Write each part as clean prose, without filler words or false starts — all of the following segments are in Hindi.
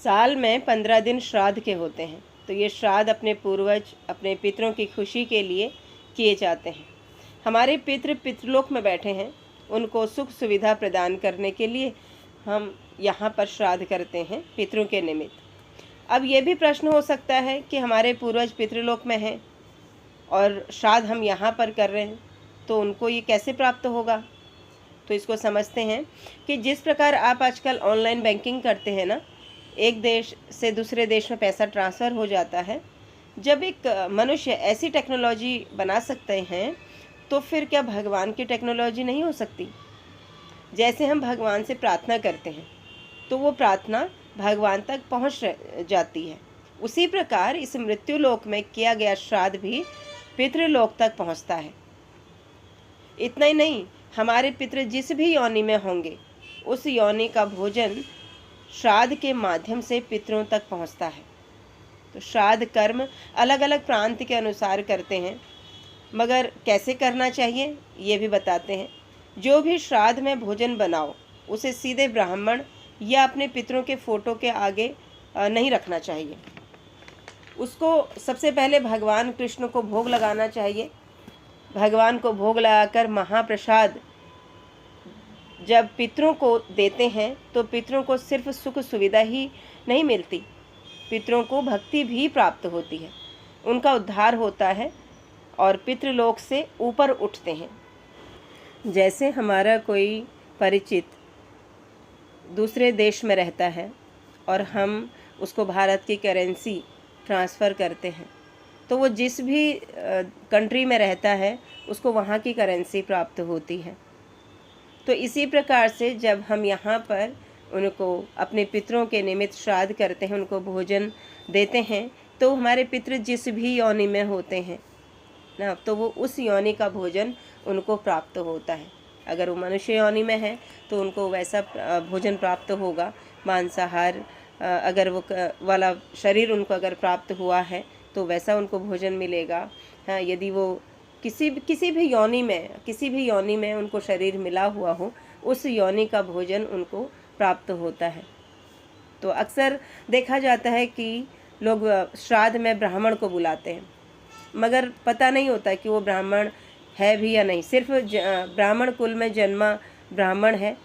साल में 15 दिन श्राद्ध के होते हैं। तो ये श्राद्ध अपने पूर्वज, अपने पितरों की खुशी के लिए किए जाते हैं। हमारे पितृ पितृलोक में बैठे हैं, उनको सुख सुविधा प्रदान करने के लिए हम यहाँ पर श्राद्ध करते हैं पितरों के निमित्त। अब ये भी प्रश्न हो सकता है कि हमारे पूर्वज पितृलोक में हैं और श्राद्ध हम यहाँ पर कर रहे हैं, तो उनको ये कैसे प्राप्त होगा। तो इसको समझते हैं कि जिस प्रकार आप आजकल ऑनलाइन बैंकिंग करते हैं ना, एक देश से दूसरे देश में पैसा ट्रांसफ़र हो जाता है। जब एक मनुष्य ऐसी टेक्नोलॉजी बना सकते हैं, तो फिर क्या भगवान की टेक्नोलॉजी नहीं हो सकती। जैसे हम भगवान से प्रार्थना करते हैं तो वो प्रार्थना भगवान तक पहुंच जाती है, उसी प्रकार इस मृत्यु लोक में किया गया श्राद्ध भी पितृलोक तक पहुंचता है। इतना ही नहीं, हमारे पितृ जिस भी योनि में होंगे उस योनि का भोजन श्राद्ध के माध्यम से पितरों तक पहुंचता है। तो श्राद्ध कर्म अलग अलग प्रांत के अनुसार करते हैं, मगर कैसे करना चाहिए ये भी बताते हैं। जो भी श्राद्ध में भोजन बनाओ उसे सीधे ब्राह्मण या अपने पितरों के फोटो के आगे नहीं रखना चाहिए। उसको सबसे पहले भगवान कृष्ण को भोग लगाना चाहिए। भगवान को भोग लगाकर महाप्रसाद जब पितरों को देते हैं तो पितरों को सिर्फ सुख सुविधा ही नहीं मिलती, पितरों को भक्ति भी प्राप्त होती है, उनका उद्धार होता है और पितृलोक से ऊपर उठते हैं। जैसे हमारा कोई परिचित दूसरे देश में रहता है और हम उसको भारत की करेंसी ट्रांसफ़र करते हैं, तो वो जिस भी कंट्री में रहता है उसको वहाँ की करेंसी प्राप्त होती है। तो इसी प्रकार से जब हम यहाँ पर उनको अपने पितरों के निमित्त श्राद्ध करते हैं, उनको भोजन देते हैं, तो हमारे पितृ जिस भी योनि में होते हैं ना, तो वो उस योनि का भोजन उनको प्राप्त होता है। अगर वो मनुष्य योनि में है तो उनको वैसा भोजन प्राप्त होगा, मांसाहार अगर वो वाला शरीर उनको अगर प्राप्त हुआ है तो वैसा उनको भोजन मिलेगा। हाँ, यदि वो किसी भी योनि में उनको शरीर मिला हुआ हो, उस योनि का भोजन उनको प्राप्त होता है। तो अक्सर देखा जाता है कि लोग श्राद्ध में ब्राह्मण को बुलाते हैं, मगर पता नहीं होता कि वो ब्राह्मण है भी या नहीं। सिर्फ ब्राह्मण कुल में जन्मा ब्राह्मण है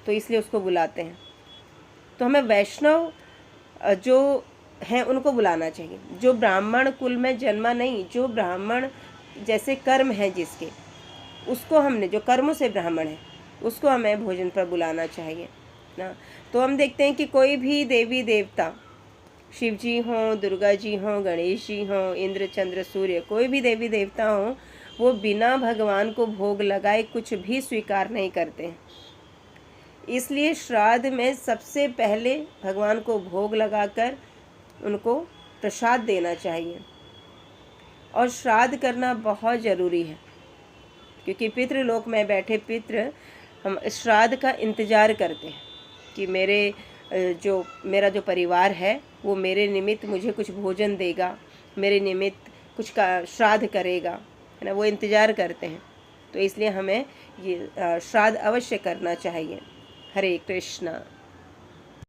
तो इसलिए उसको बुलाते हैं। तो हमें वैष्णव जो हैं उनको बुलाना चाहिए, जो ब्राह्मण कुल में जन्मा नहीं, जो ब्राह्मण जैसे कर्म है जिसके, उसको हमने, जो कर्मों से ब्राह्मण है उसको हमें भोजन पर बुलाना चाहिए ना। तो हम देखते हैं कि कोई भी देवी देवता, शिव जी हों, दुर्गा जी हों, गणेश जी हों, इंद्र चंद्र सूर्य, कोई भी देवी देवता हों, वो बिना भगवान को भोग लगाए कुछ भी स्वीकार नहीं करते हैं। इसलिए श्राद्ध में सबसे पहले भगवान को भोग लगाकर उनको प्रसाद देना चाहिए। और श्राद्ध करना बहुत ज़रूरी है, क्योंकि पितृलोक में बैठे पितृ हम श्राद्ध का इंतज़ार करते हैं कि मेरा जो परिवार है वो मेरे निमित्त मुझे कुछ भोजन देगा, मेरे निमित्त कुछ का श्राद्ध करेगा, है ना, वो इंतज़ार करते हैं। तो इसलिए हमें ये श्राद्ध अवश्य करना चाहिए। हरे कृष्णा।